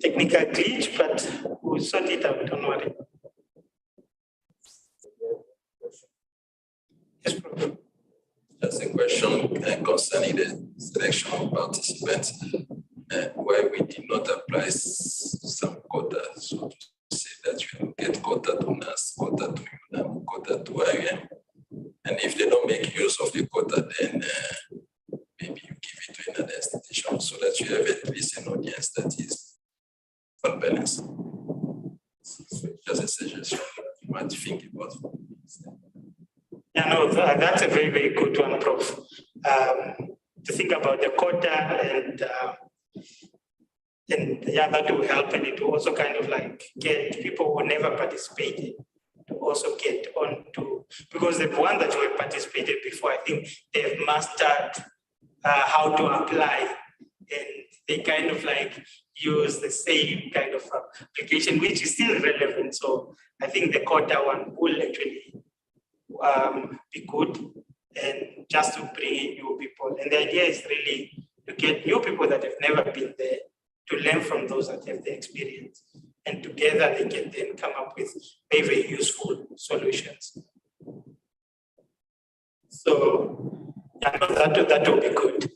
technical glitch, but we'll sort it out, don't worry. Yes, Prof. Just a question concerning the selection of participants, where we did not apply some quota, so to say that you get quota to NAS, quota to UNAM, quota to IUM. And if they don't make use of the quota, then maybe you give it to another institution so that you have at least an audience that is well balanced. So just a suggestion you might think about. Yeah, no, that's a very, very good one, Prof. To think about the quota and yeah, that will help, and it will also kind of like get people who never participated to also get on to, because the one that were participated before, I think they've mastered how to apply, and they kind of like use the same kind of application, which is still relevant. So I think the quota one will actually be good, and just to bring in new people. And the idea is really to get new people that have never been there, to learn from those that have the experience, and together they can then come up with very, very useful solutions. So yeah, that will be good.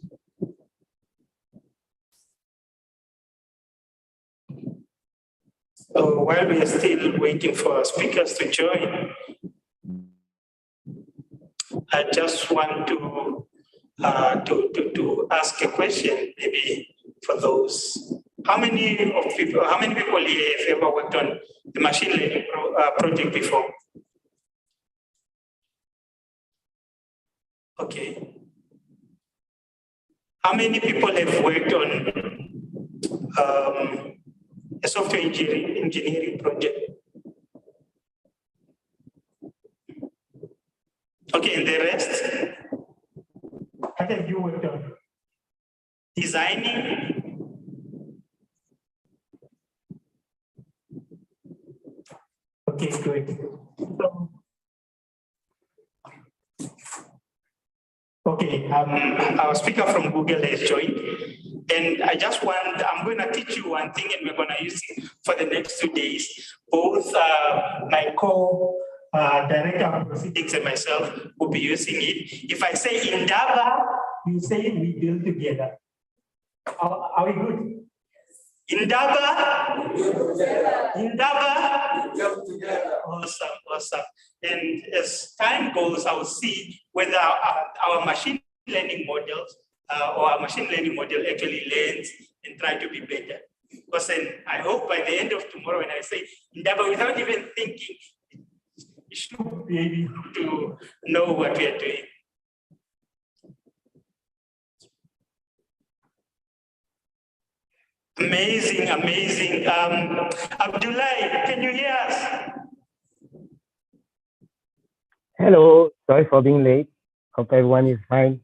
So while we are still waiting for our speakers to join, I just want to ask a question, maybe for those. How many people here have ever worked on the machine learning project before? Okay. How many people have worked on a software engineering project? Okay, and the rest? What have you worked on? Designing? Okay, good. So, okay, our speaker from Google has joined. And I'm going to teach you one thing, and we're going to use it for the next 2 days. Both my co-director of proceedings and myself will be using it. If I say Indaba, you say we build together. Are we good? Indaba? Indaba? Awesome, awesome. And as time goes, I'll see whether our machine learning models or our machine learning model actually learns and try to be better. Because then I hope by the end of tomorrow, when I say Indaba without even thinking, you should be able to know what we are doing. Amazing, amazing. Abdullah, can you hear us? Hello, sorry for being late. Hope everyone is fine.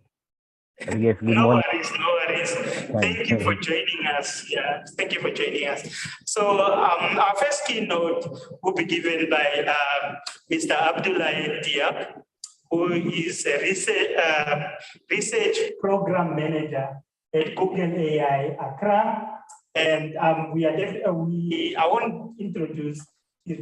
Yes, good morning. No worries. Thank you for joining us. Yeah, thank you for joining us. So our first keynote will be given by Mr. Abdullah Diab, who is a research program manager at Google AI Accra. And I won't introduce his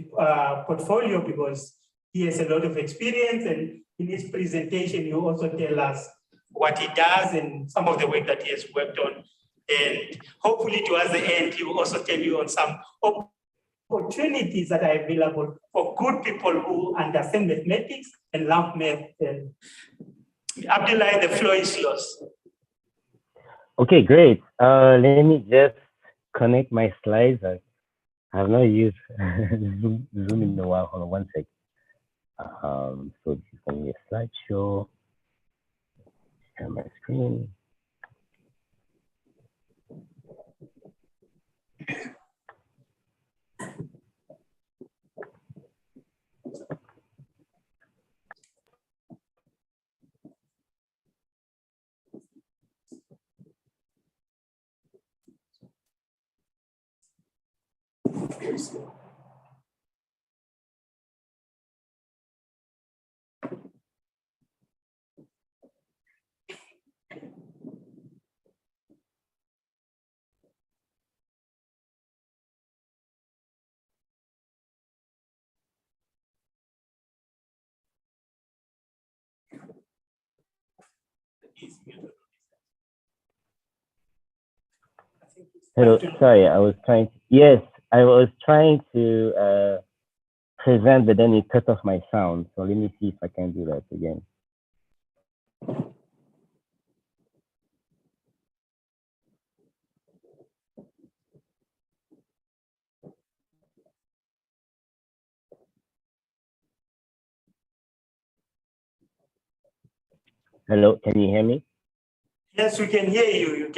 portfolio because he has a lot of experience, and in his presentation, he will also tell us what he does and some of the work that he has worked on. And hopefully towards the end, he will also tell you on some opportunities that are available for good people who understand mathematics and love math. And Abdullah, the floor is yours. Okay, great. Let me just connect my slides. I have not used Zoom in a while. Hold on one second. So this is going to be a slideshow. Share my screen. is muted. Hello, sorry, I was trying to, yes, I was trying to present, but then it cut off my sound. So let me see if I can do that again. Hello, can you hear me? Yes, we can hear you.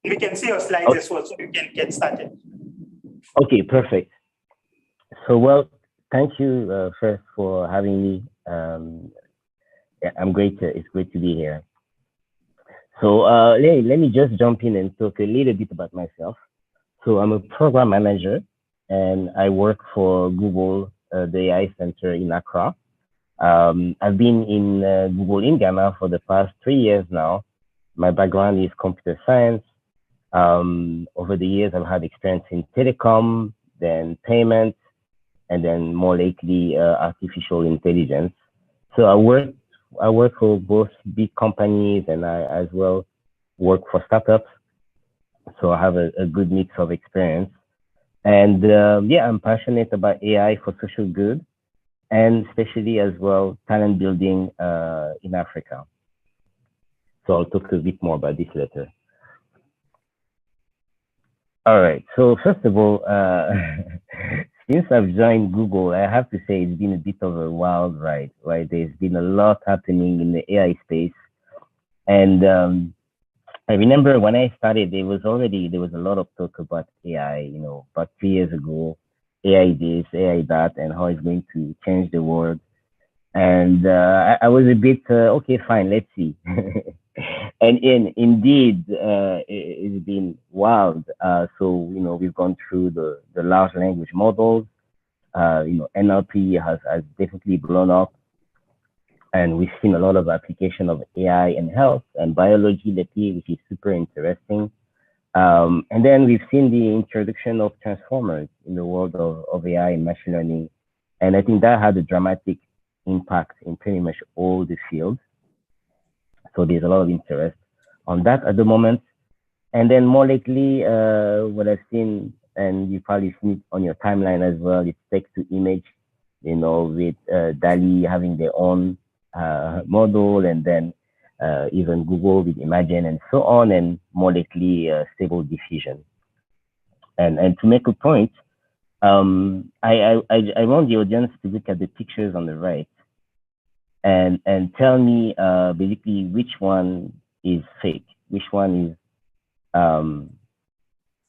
We can see your slides as well, so you can get started. Okay, perfect. So, well, thank you first for having me. Yeah, it's great to be here. So let me just jump in and talk a little bit about myself. So I'm a program manager and I work for Google, the AI Center in Accra. I've been in Google in Ghana for the past 3 years now. My background is computer science. Over the years, I've had experience in telecom, then payments, and then more lately, artificial intelligence. So I work for both big companies and I as well work for startups. So I have a good mix of experience. And yeah, I'm passionate about AI for social good and especially as well talent building in Africa. So I'll talk a bit more about this later. All right. So first of all, since I've joined Google, I have to say it's been a bit of a wild ride, right? There's been a lot happening in the AI space. And I remember when I started, there was a lot of talk about AI, about 3 years ago, AI this, AI that, and how it's going to change the world. And I was a bit, okay, fine, let's see. And indeed, it's been wild. So, we've gone through the large language models. NLP has definitely blown up. And we've seen a lot of application of AI in health and biology lately, which is super interesting. And then we've seen the introduction of transformers in the world of AI and machine learning. And I think that had a dramatic impact in pretty much all the fields. So there's a lot of interest on that at the moment. And then more lately, what I've seen, and you probably seen it on your timeline as well, is text to image, with DALI having their own model, and then even Google with Imagen and so on, and more lately Stable Diffusion. And to make a point, I want the audience to look at the pictures on the right and tell me basically which one is fake, which one is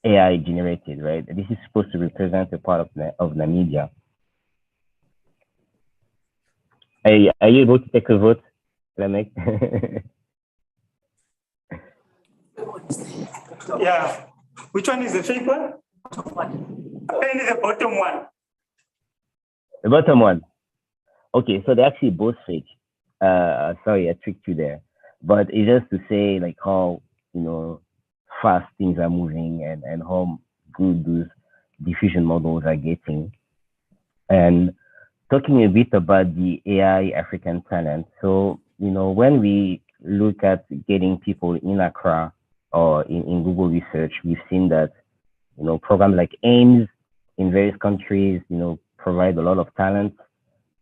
AI generated, right? This is supposed to represent a part of Namibia. Are you able to take a vote, Lamek? Yeah. Which one is the fake one? Apparently the bottom one. The bottom one. Okay, so they're actually both fake. Sorry, I tricked you there. But it's just to say like how, fast things are moving and how good those diffusion models are getting. And talking a bit about the AI African talent. So, when we look at getting people in Accra or in Google research, we've seen that, programs like AIMS in various countries, provide a lot of talent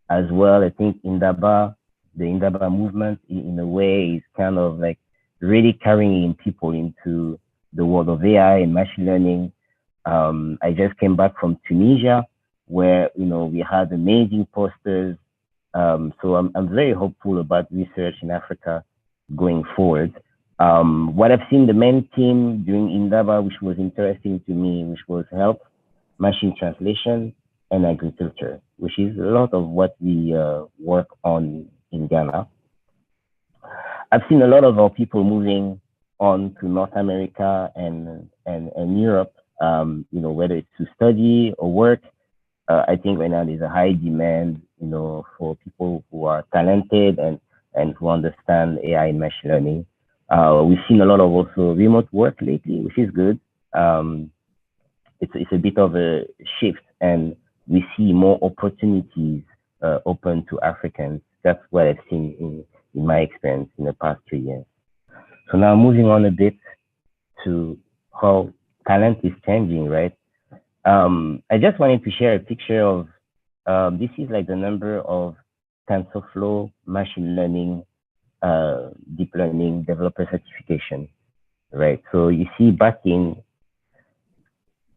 as well. I think the Indaba movement in a way is kind of like really carrying in people into the world of AI and machine learning. I just came back from Tunisia where, we had amazing posters. So I'm very hopeful about research in Africa going forward. What I've seen the main team doing Indaba, which was interesting to me, which was health, machine translation, and agriculture, which is a lot of what we work on in Ghana. I've seen a lot of our people moving on to North America and Europe, whether it's to study or work. I think right now there's a high demand, for people who are talented and who understand AI and machine learning. We've seen a lot of also remote work lately, which is good. It's a bit of a shift, and we see more opportunities open to Africans. That's what I've seen in my experience in the past 3 years. So now moving on a bit to how talent is changing, right? I just wanted to share a picture of, this is like the number of TensorFlow, machine learning, deep learning developer certification, right? So you see back in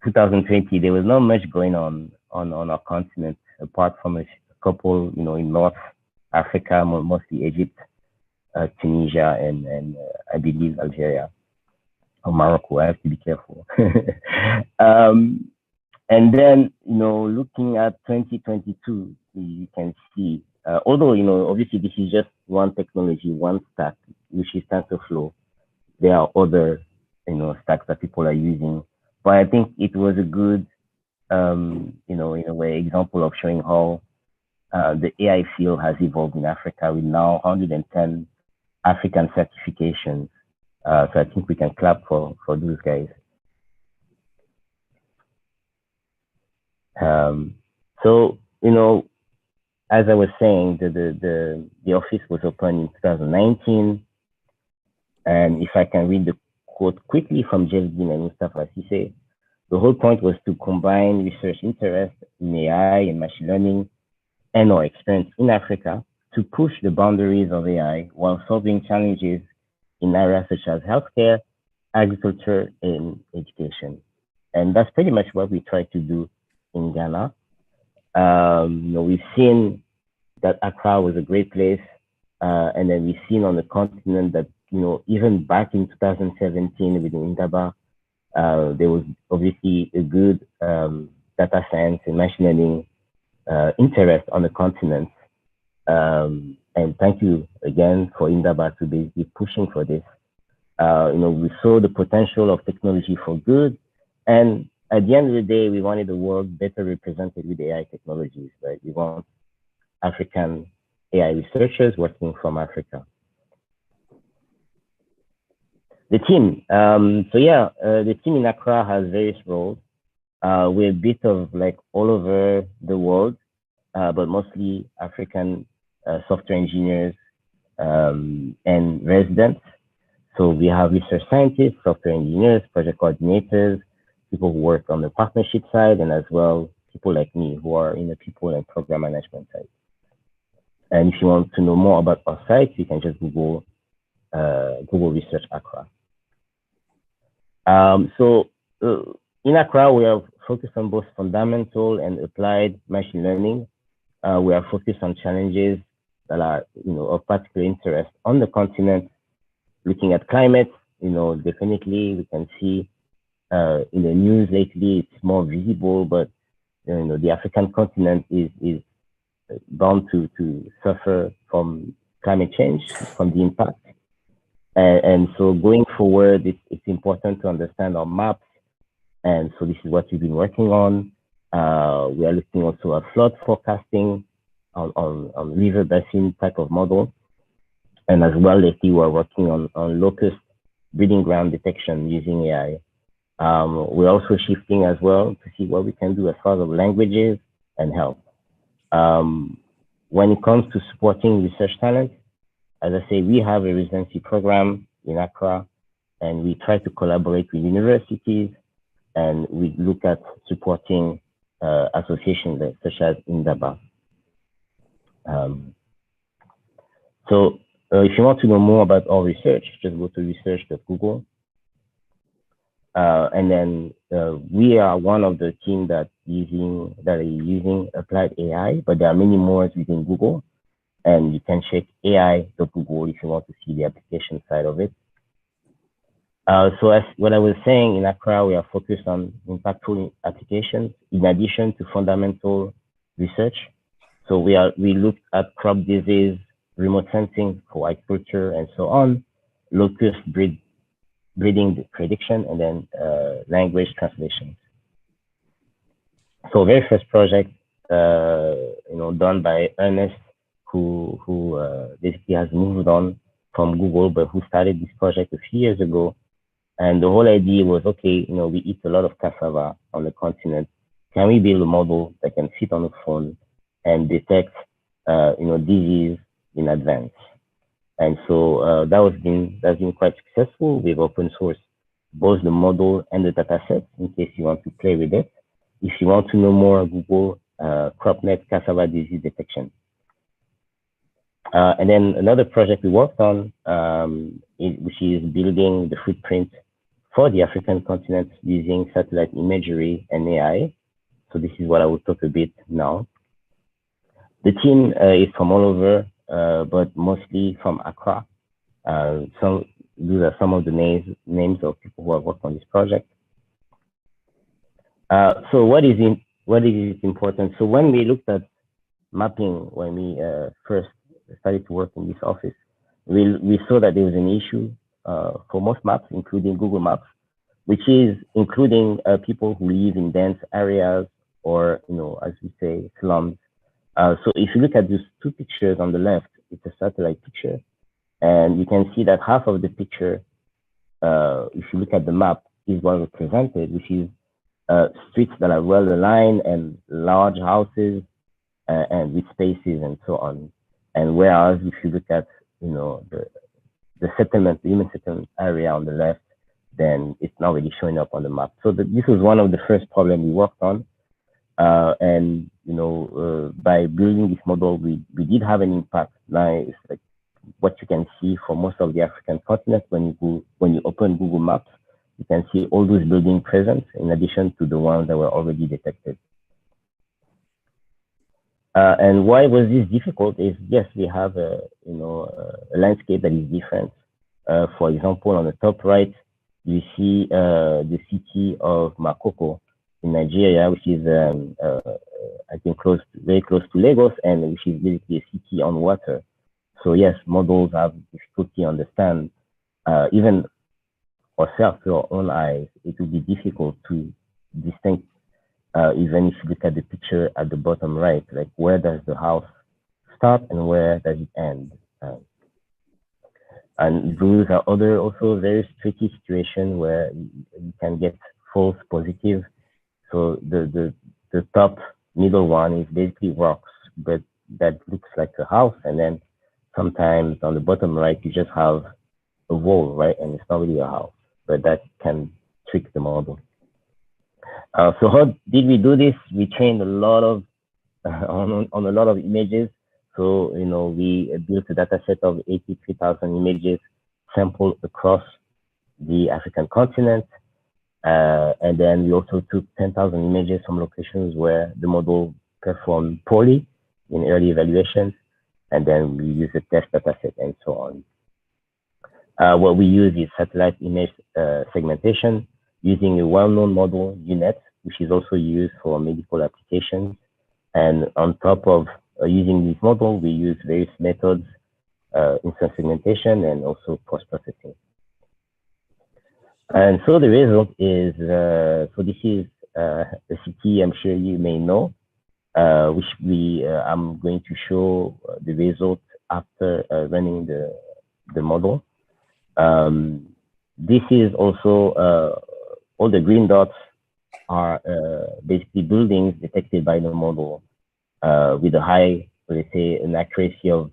2020, there was not much going on our continent, apart from a couple, in North Africa, mostly Egypt, Tunisia, and I believe Algeria or Morocco. I have to be careful. And then, looking at 2022, you can see, although, obviously this is just one technology, one stack, which is TensorFlow. There are other, stacks that people are using. But I think it was a good, in a way, example of showing how the AI field has evolved in Africa with now 110 African certifications. So I think we can clap for those guys. So, as I was saying, the office was opened in 2019. And if I can read the quote quickly from Jeff Dean and Mustafa Sise, the whole point was to combine research interest in AI and machine learning and our experience in Africa to push the boundaries of AI while solving challenges in areas such as healthcare, agriculture, and education. And that's pretty much what we try to do in Ghana. We've seen that Accra was a great place. And then we've seen on the continent that, even back in 2017 with Indaba, there was obviously a good data science and machine learning interest on the continent. And thank you again for Indaba to be pushing for this. We saw the potential of technology for good. And at the end of the day, we wanted the world better represented with AI technologies, right? We want African AI researchers working from Africa. The team, the team in Accra has various roles. We're a bit of like all over the world, but mostly African software engineers and residents. So we have research scientists, software engineers, project coordinators, people who work on the partnership side, and as well, people like me who are in the people and program management side. And if you want to know more about our site, you can just Google Research Accra. In Accra, we are focused on both fundamental and applied machine learning. We are focused on challenges that are, of particular interest on the continent. Looking at climate, definitely we can see in the news lately, it's more visible, but the African continent is bound to suffer from climate change, from the impact. And so going forward, it's important to understand our maps. And so this is what we've been working on. We are looking also at flood forecasting on river basin type of model. And as well, lately we're working on locust breeding ground detection using AI. We're also shifting as well to see what we can do as far as languages and health. When it comes to supporting research talent, as I say, we have a residency program in Accra, and we try to collaborate with universities, and we look at supporting associations such as Indaba. If you want to know more about our research, just go to research.google. And then we are one of the team that are using applied AI, but there are many more within Google. And you can check AI.google if you want to see the application side of it. So as what I was saying, in Accra, we are focused on impactful applications in addition to fundamental research. So we looked at crop disease, remote sensing for agriculture, and so on, locust breeding prediction, and then language translation. So very first project, done by Ernest, who basically has moved on from Google, but who started this project a few years ago. And the whole idea was, okay, we eat a lot of cassava on the continent. Can we build a model that can fit on the phone and detect, disease in advance? And so that's been quite successful. We've open sourced both the model and the data set in case you want to play with it. If you want to know more, Google CropNet cassava disease detection. And then another project we worked on, which is building the footprint for the African continent using satellite imagery and AI. So this is what I will talk a bit now. The team is from all over, but mostly from Accra. So these are some of the names of people who have worked on this project. So what is important? So when we looked at mapping, when we first started to work in this office, we saw that there was an issue for most maps, including Google Maps, which is including people who live in dense areas or, as we say, slums. So if you look at these two pictures on the left, it's a satellite picture, and you can see that half of the picture, if you look at the map, is what represented, which is streets that are well aligned and large houses and with spaces and so on. And whereas if you look at the settlement, the human settlement area on the left, then it's not really showing up on the map. So this was one of the first problems we worked on. And by building this model, we did have an impact. Now it's like what you can see for most of the African continent when you open Google Maps, you can see all those buildings present in addition to the ones that were already detected. And why was this difficult is, yes, we have a landscape that is different. For example, on the top right, you see the city of Makoko in Nigeria, which is I think very close to Lagos, and which is basically a city on water. So yes, models have difficulty understand, even ourselves through our own eyes, it will be difficult to distinct. Even if you look at the picture at the bottom right, like where does the house start and where does it end? And those are other also very tricky situations where you can get false positive. So the top middle one is basically rocks, but that looks like a house. And then sometimes on the bottom right, you just have a wall, right? And it's not really a house, but that can trick the model. So how did we do this? We trained a lot of on a lot of images. So we built a data set of 83,000 images sampled across the African continent, and then we also took 10,000 images from locations where the model performed poorly in early evaluations, and then we use a test data set and so on. What we use is satellite image segmentation, using a well-known model, UNet, which is also used for medical applications. And on top of using this model, we use various methods, instance segmentation, and also post-processing. And so the result is, so this is a city I'm sure you may know, which I'm going to show the result after running the model. This is also all the green dots are basically buildings detected by the model with a high, let's say, an accuracy of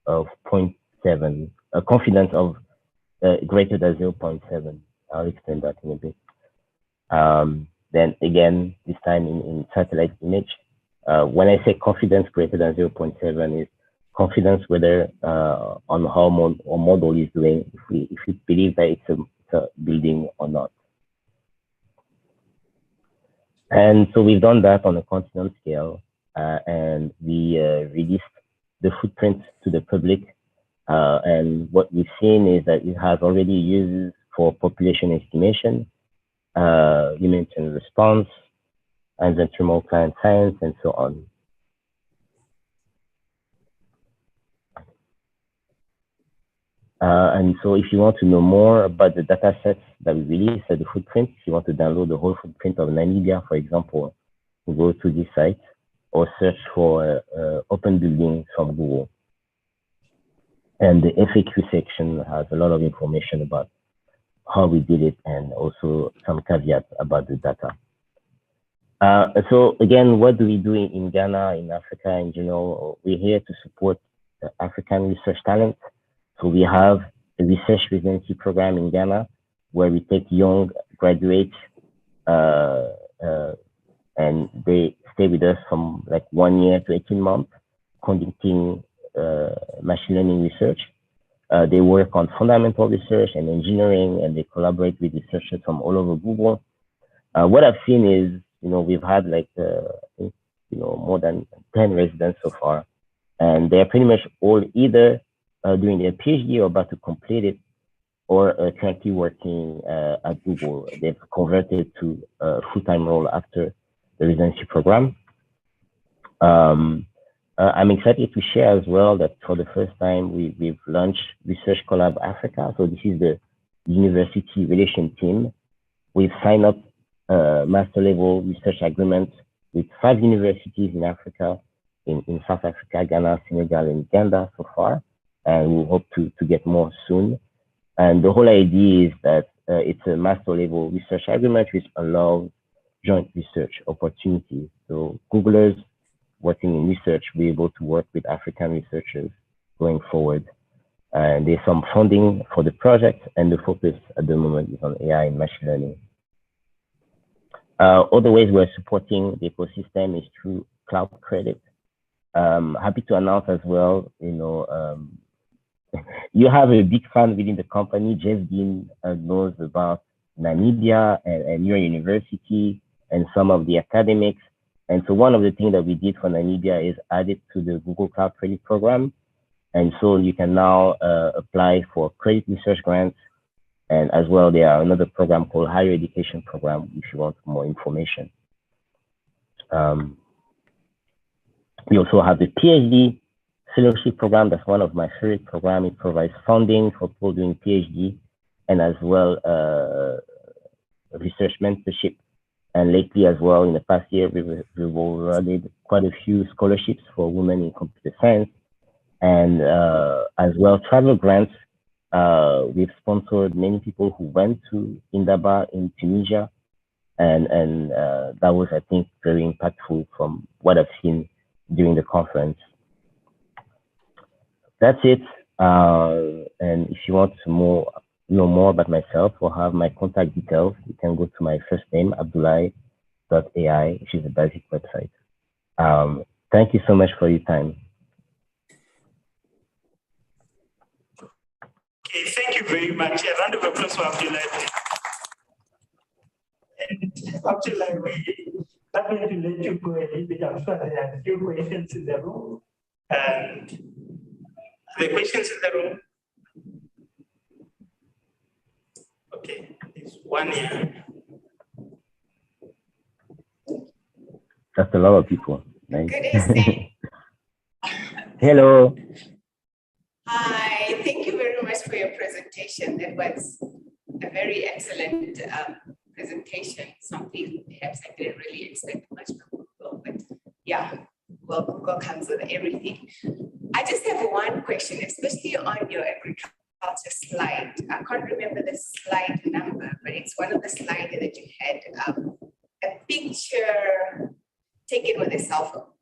0.7, a confidence of greater than 0.7. I'll explain that in a bit. Then again, this time in satellite image. When I say confidence greater than 0.7 is confidence whether on how our model is doing, if we believe that it's a building or not. And so we've done that on a continent scale, and we released the footprint to the public. And what we've seen is that it has already uses for population estimation, human response, and then thermal climate science, and so on. And so if you want to know more about the data sets that we release at the footprint, if you want to download the whole footprint of Namibia, for example, you go to this site or search for open buildings from Google. And the FAQ section has a lot of information about how we did it and also some caveats about the data. So again, what do we do in Ghana, in Africa in general? We're here to support African research talent. So we have a research residency program in Ghana where we take young graduates and they stay with us from like 1 year to 18 months, conducting machine learning research. They work on fundamental research and engineering, and they collaborate with researchers from all over Google. What I've seen is, we've had like, more than 10 residents so far, and they're pretty much all either doing their PhD or about to complete it, or currently working at Google. They've converted to a full-time role after the residency program. I'm excited to share as well that for the first time, we've launched Research Collab Africa. So this is the university relation team. We've signed up master level research agreements with 5 universities in Africa, in South Africa, Ghana, Senegal, and Uganda so far. And we hope to get more soon. And the whole idea is that it's a master level research agreement which allows joint research opportunities. So Googlers working in research will be able to work with African researchers going forward. And there's some funding for the project, and the focus at the moment is on AI and machine learning. Other ways we're supporting the ecosystem is through cloud credit. Happy to announce as well, you have a big fan within the company. Jeff Dean knows about Namibia and your university and some of the academics. And so one of the things that we did for Namibia is add it to the Google Cloud Credit Program. And so you can now apply for credit research grants. And as well, there are another program called Higher Education Program if you want more information. We also have the PhD fellowship program. That's one of my favorite programs. It provides funding for people doing PhD and as well research mentorship. And lately as well, in the past year, we've awarded quite a few scholarships for women in computer science, and as well travel grants. We've sponsored many people who went to Indaba in Tunisia, and that was, I think, very impactful from what I've seen during the conference. That's it. And if you want to know more about myself or have my contact details, you can go to my first name, Abdullahi.ai, which is a basic website. Thank you so much for your time. Okay, thank you very much. A round of applause for Abdullahi. And Abdullahi, I'm going to let you go a little bit. I'm sure there are a few questions in the room. And the questions in the room? Okay, there's one here. That's a lot of people. Nice. Good evening. Hello. Hi, thank you very much for your presentation. That was a very excellent presentation. Something perhaps I didn't really expect much from Google, but yeah, well, Google comes with everything. I just have one question, especially on your agriculture slide. I can't remember the slide number, but it's one of the slides that you had a picture taken with a cell phone.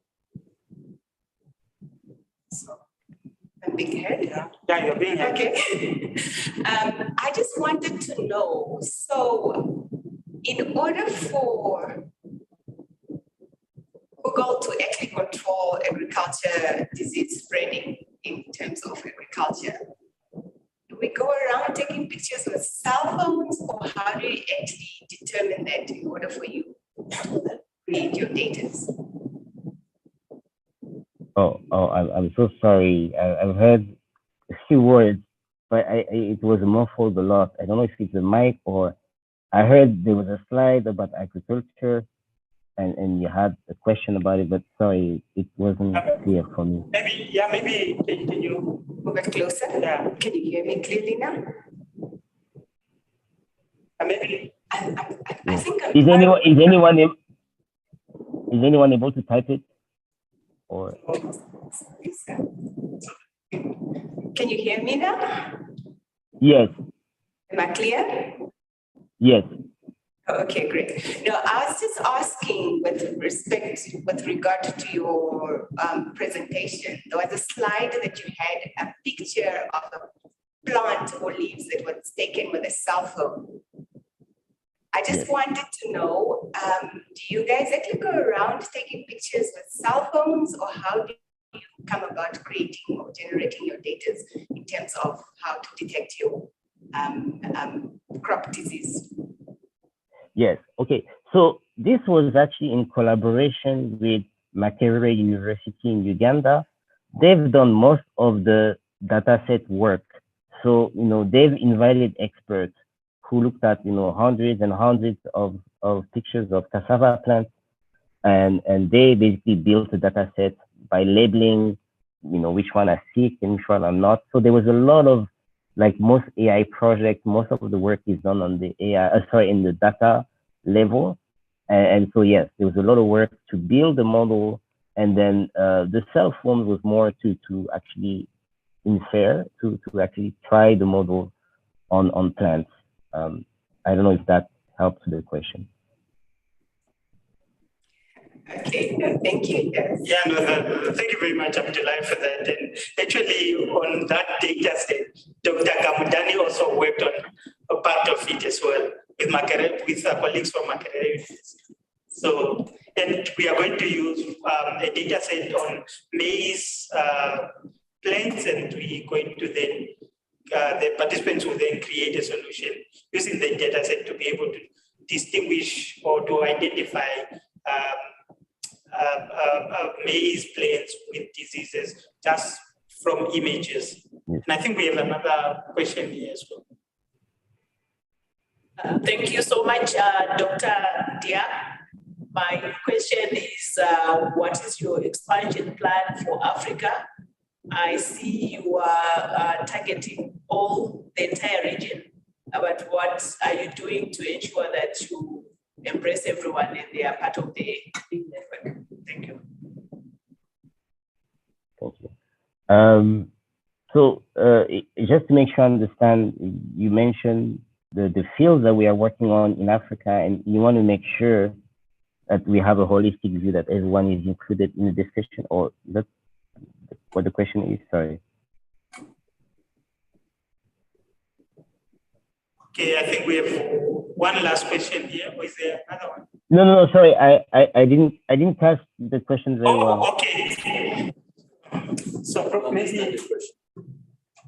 So, I'm being heard? Yeah, you're being heard. Okay. I just wanted to know, so in order for Google to actually control agriculture disease spreading in terms of agriculture, do we go around taking pictures with cell phones, or how do you actually determine that in order for you to create your data? I'm so sorry. I've heard a few words, but it was muffled a lot. I don't know if it's the mic or I heard there was a slide about agriculture and you had a question about it, but sorry, it wasn't clear for me. Maybe can you move it closer? Yeah. Can you hear me clearly now? Maybe. I think I'm is anyone able to type it? Or can you hear me now? Yes. Am I clear? Yes. Okay, great. No, I was just asking with regard to your presentation. There was a slide that you had a picture of a plant or leaves that was taken with a cell phone. I just wanted to know, do you guys actually go around taking pictures with cell phones, or how do you come about creating or generating your data in terms of how to detect your crop disease? Yes, okay. So this was actually in collaboration with Makerere University in Uganda. They've done most of the dataset work. So, they've invited experts who looked at, hundreds and hundreds of pictures of cassava plants, and they basically built a dataset by labeling, which one are sick and which one are not. So there was a lot of, like most AI projects, most of the work is done on the in the data level. And so, yes, there was a lot of work to build the model. And then the cell phone was more to actually infer, to actually try the model on plants. I don't know if that helps the question. Okay, no, thank you. Yes. Yeah, no, thank you very much, Abdullah, for that. And actually, on that data set, Dr. Kamudani also worked on a part of it as well with our colleagues from Makerere. So, and we are going to use a data set on maize plants, and we're going to then, the participants will then create a solution using the data set to be able to distinguish or to identify maize plants with diseases just from images. And I think we have another question here as well. Thank you so much, Dr. Dia. My question is, what is your expansion plan for Africa? I see you are targeting the entire region, but what are you doing to ensure that you embrace everyone and they are part of the network? Thank you. Thank you. So just to make sure I understand, you mentioned the fields that we are working on in Africa, and you want to make sure that we have a holistic view, that everyone is included in the discussion, or that's what the question is? Sorry. Okay, I think we have one last question here. Or is there another one? No, sorry. I didn't catch the question very well. Okay. So maybe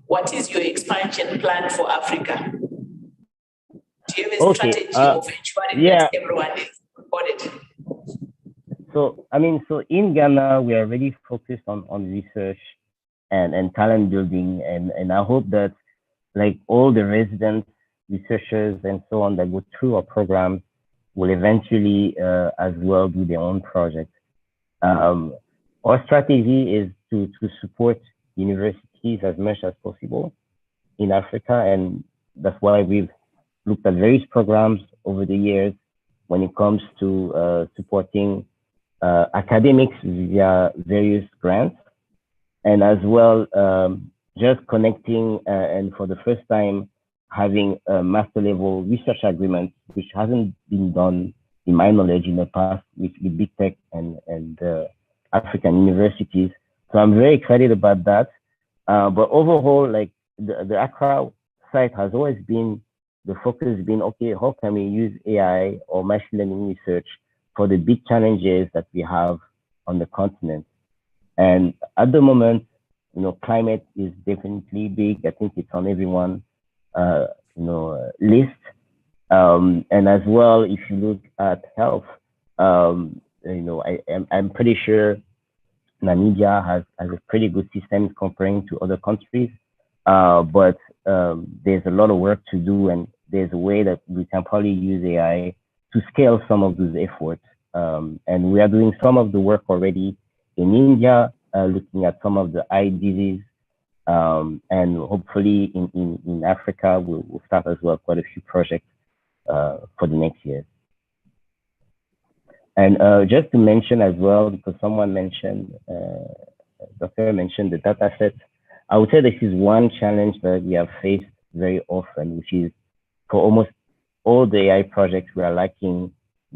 what is your expansion plan for Africa? Do you have a strategy of ensuring that everyone is supported? So, so in Ghana, we are really focused on research and talent building. And I hope that, like, all the residents, researchers, and so on that go through our programs will eventually as well do their own projects. Our strategy is to support universities as much as possible in Africa. And that's why we've looked at various programs over the years when it comes to supporting academics via various grants, and as well just connecting and for the first time having a master level research agreement, which hasn't been done in my knowledge in the past with big tech and African universities. So I'm very excited about that. But overall, like the Accra site has always been, the focus has been, okay, how can we use AI or machine learning research for the big challenges that we have on the continent? And at the moment, climate is definitely big. I think it's on everyone's, list. And as well, if you look at health, I'm pretty sure Namibia has a pretty good system comparing to other countries. But there's a lot of work to do, and there's a way that we can probably use AI to scale some of those efforts. And we are doing some of the work already in India, looking at some of the eye disease. And hopefully in Africa, we'll start as well quite a few projects for the next year. And just to mention as well, because someone mentioned, Dr. mentioned the data set, I would say this is one challenge that we have faced very often, which is for almost all the AI projects, we are lacking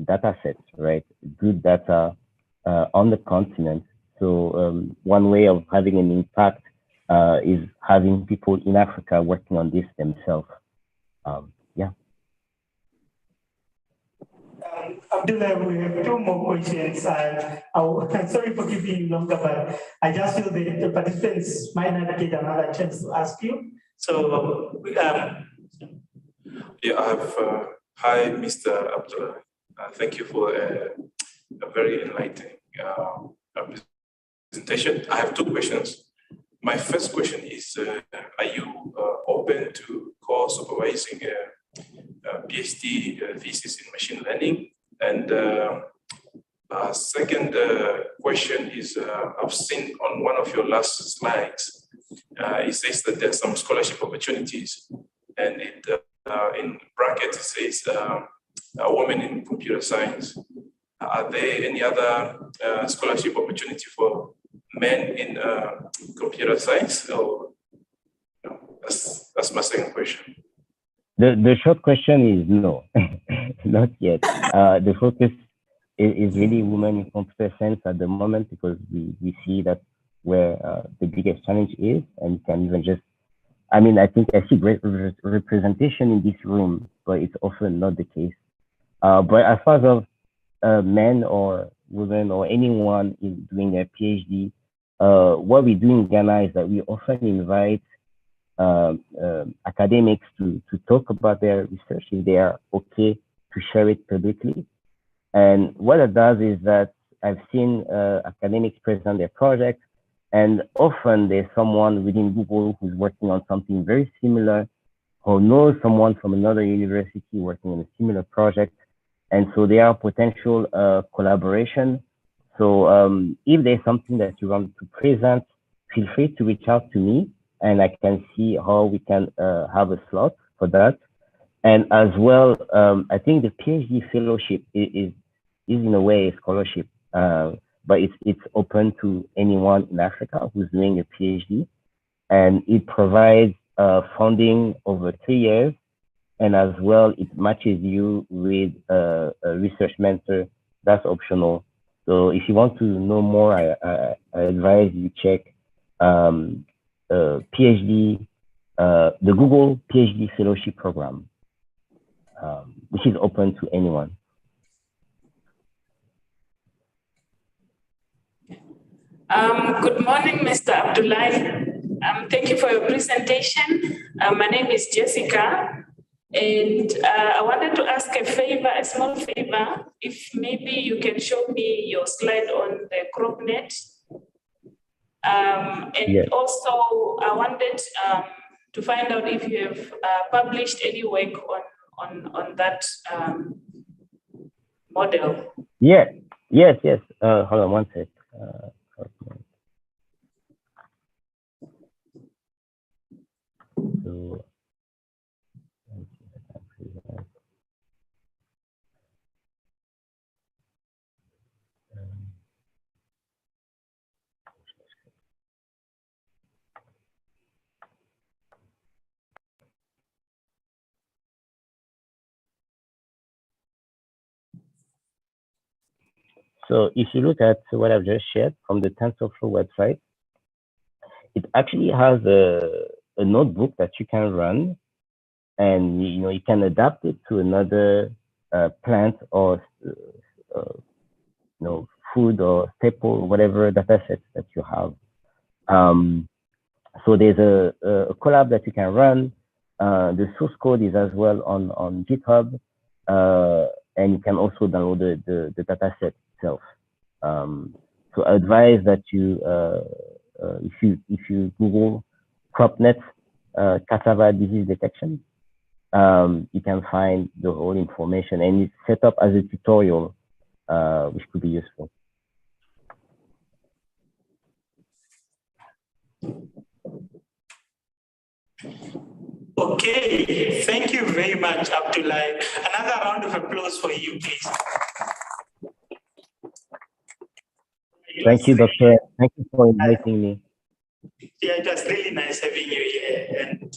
data sets, right? Good data on the continent. So one way of having an impact is having people in Africa working on this themselves. Yeah. Abdullah, we have two more questions. I'm sorry for keeping you longer, but I just feel that the participants might not get another chance to ask you. So, yeah, I have. Hi, Mr. Abdullah. Thank you for a very enlightening presentation. I have two questions. My first question is, are you open to co-supervising a PhD thesis in machine learning? And second question is, I've seen on one of your last slides, it says that there's some scholarship opportunities, and it in brackets it says a woman in computer science. Are there any other scholarship opportunity for men in computer science? Or that's my second question. The short question is no, not yet. The focus is really women in computer science at the moment, because we see that where the biggest challenge is, and you can even just, I mean, I think I see great representation in this room, but it's often not the case. But as far as men or women or anyone is doing a PhD, what we do in Ghana is that we often invite academics to talk about their research if they are okay to share it publicly. And what it does is that I've seen academics present their projects, and often there's someone within Google who's working on something very similar, or knows someone from another university working on a similar project. And so there are potential collaboration. So if there's something that you want to present, feel free to reach out to me, and I can see how we can have a slot for that. And as well, I think the PhD fellowship is in a way a scholarship, but it's open to anyone in Africa who's doing a PhD, and it provides funding over 3 years, and as well it matches you with a research mentor. That's optional. So if you want to know more, I advise you check PhD, the Google PhD Fellowship Program, which is open to anyone. Good morning, Mr. Abdullahi. Thank you for your presentation. My name is Jessica, and I wanted to ask a favor, a small favor. If maybe you can show me your slide on the CropNet. And yes. Also, I wanted to find out if you have published any work on that model. Yeah. Yes. Hold on one sec. So if you look at what I've just shared from the TensorFlow website, it actually has a notebook that you can run, and you can adapt it to another plant or food or staple, whatever data set that you have. So there's a Collab that you can run. The source code is as well on GitHub, and you can also download the data set itself. So I advise that you, if you Google CropNet cassava disease detection, you can find the whole information, and it's set up as a tutorial, which could be useful. Okay, thank you very much, Abdullah. Another round of applause for you, please. Thank you, Doctor. Thank you for inviting me. Yeah, it was really nice having you here. And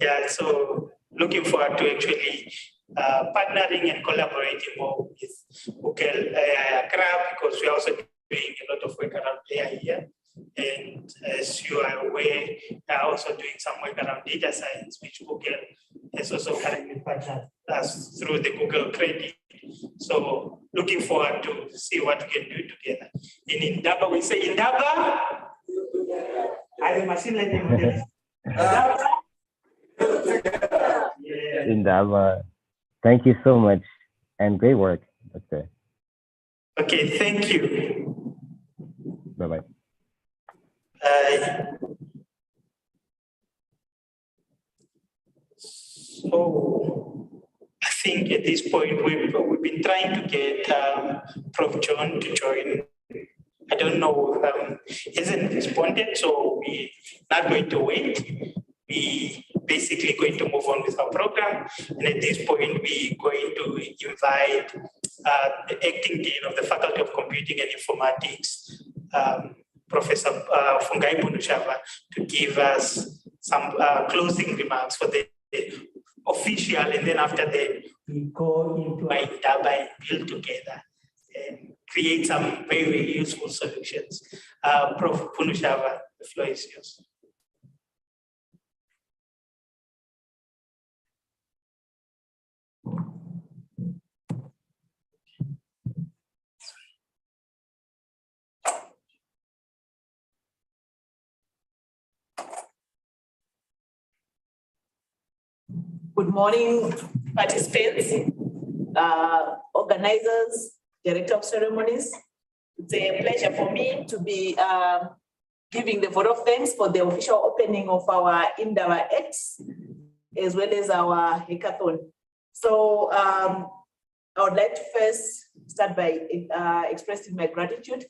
yeah, so looking forward to actually partnering and collaborating more with Google AI Accra, because we're also doing a lot of work around AI here. And as you are aware, are also doing some work around data science, which Google has also currently partnered us through the Google credit. So looking forward to see what we can do together. In Indaba, we say Indaba. I'm a machine learning model. Indaba. Thank you so much, and great work. Okay. Okay, thank you. Bye-bye. So I think at this point we've been trying to get Prof. John to join. I don't know, he hasn't responded, so we're not going to wait. We basically going to move on with our program, and at this point we're going to invite the acting dean of the Faculty of Computing and Informatics, Professor Fungai Bunushava, to give us some closing remarks for the official, and then after that we go into Indaba and build together and create some very, very useful solutions. Prof. Bunushava, the floor is yours. Good morning, participants, organizers, Director of Ceremonies. It's a pleasure for me to be giving the vote of thanks for the official opening of our Indaba X, as well as our hackathon. So I would like to first start by expressing my gratitude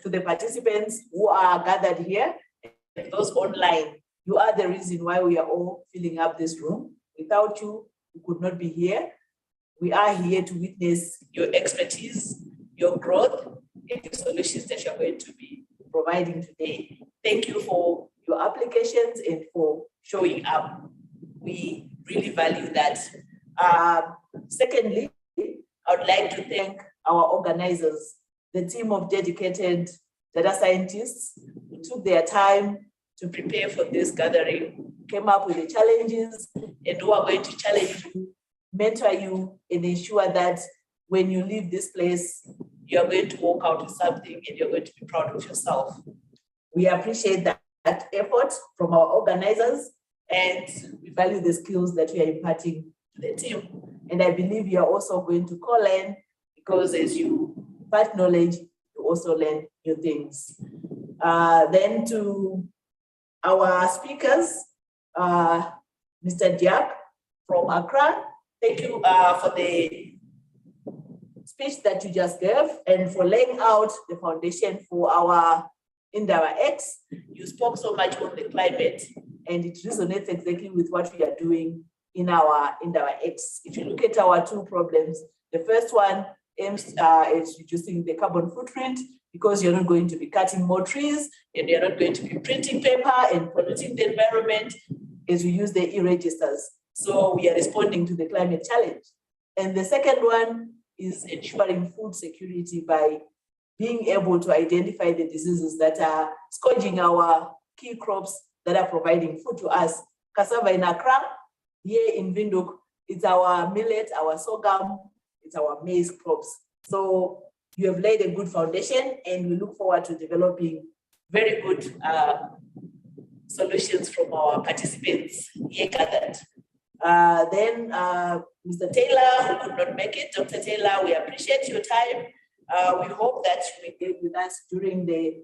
to the participants who are gathered here, and those online. You are the reason why we are all filling up this room. Without you, we could not be here. We are here to witness your expertise, your growth, and the solutions that you're going to be providing today. Thank you for your applications and for showing up. We really value that. Secondly, I would like to thank our organizers, the team of dedicated data scientists who took their time to prepare for this gathering, came up with the challenges, and who are going to challenge you, mentor you, and ensure that when you leave this place, you're going to walk out with something and you're going to be proud of yourself. We appreciate that effort from our organizers, and we value the skills that we are imparting to the team. And I believe you are also going to co-learn, because as you impart knowledge, you also learn new things. Then to our speakers, Mr. Diak from Accra, thank you for the speech that you just gave and for laying out the foundation for our Indaba X. You spoke so much on the climate, and it resonates exactly with what we are doing in our Indaba X. If you look at our two problems, the first one aims at reducing the carbon footprint, because you're not going to be cutting more trees and you're not going to be printing paper and polluting the environment as we use the e-registers. So we are responding to the climate challenge. And the second one is ensuring food security by being able to identify the diseases that are scourging our key crops that are providing food to us. Cassava in Accra, here in Windhoek, it's our millet, our sorghum, it's our maize crops. So you have laid a good foundation, and we look forward to developing very good solutions from our participants here gathered. Then Mr. Taylor, who could not make it, Dr. Taylor, we appreciate your time. We hope that you will be with us during the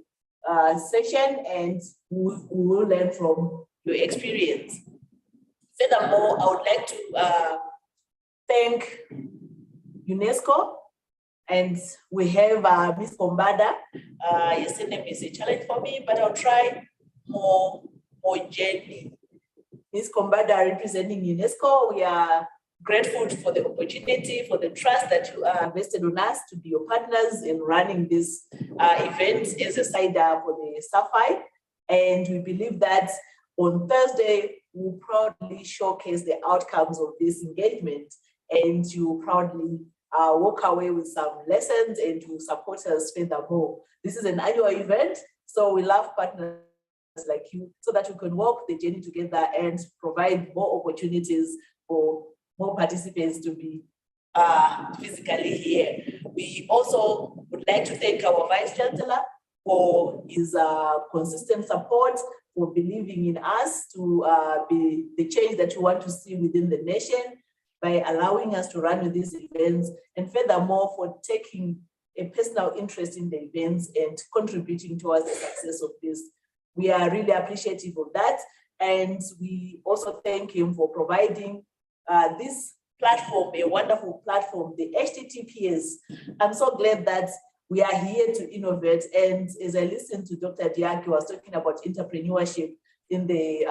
session, and we will learn from your experience. Furthermore, I would like to thank UNESCO, and we have Ms. Kombada. Yes, her name is a challenge for me, but I'll try more gently. Ms. Kombada representing UNESCO, we are grateful for the opportunity, for the trust that you vested on us to be your partners in running this event as a sider for the SAFI. And we believe that on Thursday, we'll proudly showcase the outcomes of this engagement, and you proudly walk away with some lessons and to support us furthermore. This is an annual event, so we love partnering like you, so that we can walk the journey together and provide more opportunities for more participants to be physically here. We also would like to thank our Vice Chancellor for his consistent support, for believing in us to be the change that we want to see within the nation by allowing us to run with these events, and furthermore for taking a personal interest in the events and contributing towards the success of this. We are really appreciative of that. And we also thank him for providing this platform, a wonderful platform, the HTTPS. I'm so glad that we are here to innovate. And as I listened to Dr. Diaki was talking about entrepreneurship in the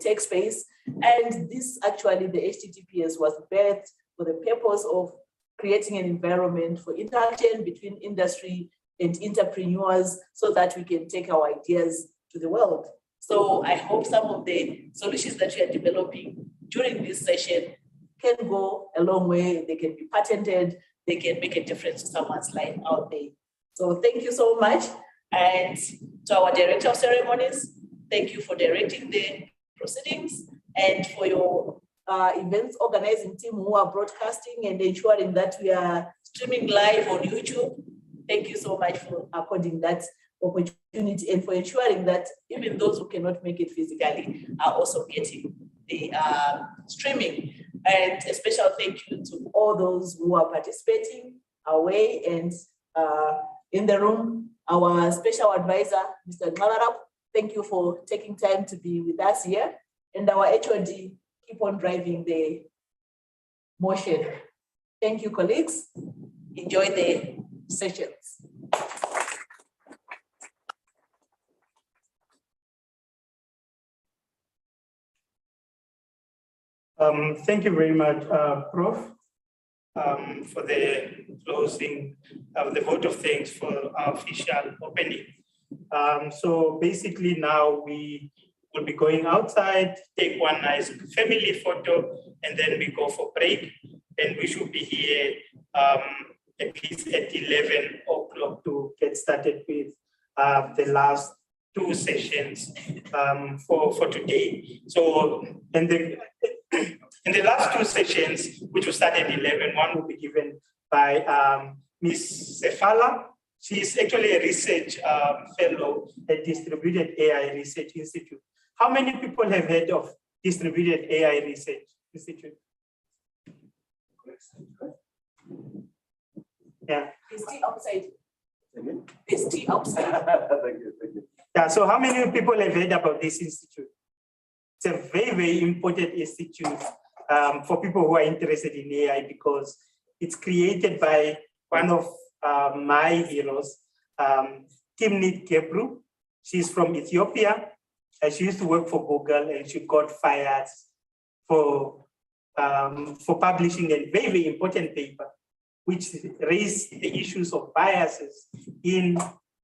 tech space, and this actually, the HTTPS was birthed for the purpose of creating an environment for interaction between industry and entrepreneurs so that we can take our ideas to the world. So I hope some of the solutions that we are developing during this session can go a long way. They can be patented, they can make a difference to someone's life out there. So thank you so much. And to our Director of Ceremonies, thank you for directing the proceedings, and for your events organizing team who are broadcasting and ensuring that we are streaming live on YouTube. Thank you so much for according that opportunity and for ensuring that even those who cannot make it physically are also getting the streaming. And a special thank you to all those who are participating away and in the room. Our special advisor, Mr. Ngalarap, thank you for taking time to be with us here. And our HOD, keep on driving the motion. Thank you, colleagues. Enjoy the sessions. Thank you very much, Prof, for the closing of the vote of thanks for our official opening. So basically now we will be going outside, take one nice family photo, and then we go for break. And we should be here at least at 11 o'clock to get started with the last two sessions for today. So, in the last two sessions, which will start at 11, one will be given by Ms. Sefala. She's actually a research fellow at Distributed AI Research Institute. How many people have heard of Distributed AI Research Institute? Yeah. Is tea outside? Is tea outside? Thank you. Yeah, so how many people have heard about this institute? It's a very, very important institute for people who are interested in AI, because it's created by one of my heroes, Timnit Gebru. She's from Ethiopia. She used to work for Google, and she got fired for publishing a very, very important paper, which raised the issues of biases in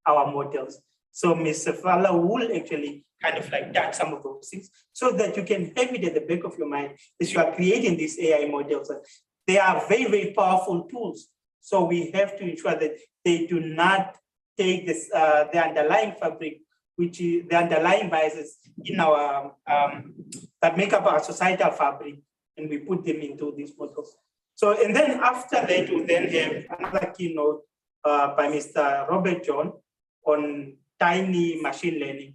our models. So Ms. Sefala will actually kind of like touch some of those things so that you can have it at the back of your mind as you are creating these AI models. They are very, very powerful tools. So we have to ensure that they do not take this, the underlying fabric, which is the underlying biases in our, that make up our societal fabric, and we put them into these models. So, and then after that, we'll then have another keynote by Mr. Robert John on tiny machine learning,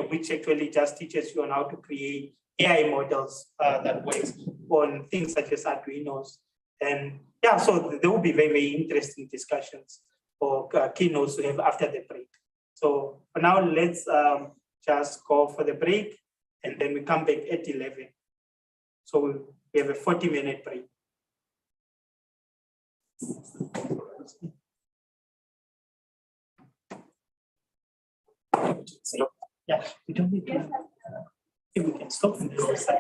which actually just teaches you on how to create AI models that works on things such as Arduinos. And yeah, so there will be very, very interesting discussions or keynotes to have after the break. So for now, let's just go for the break, and then we come back at 11. So we have a 40-minute break. Yeah, we don't need to. If we can stop and then start.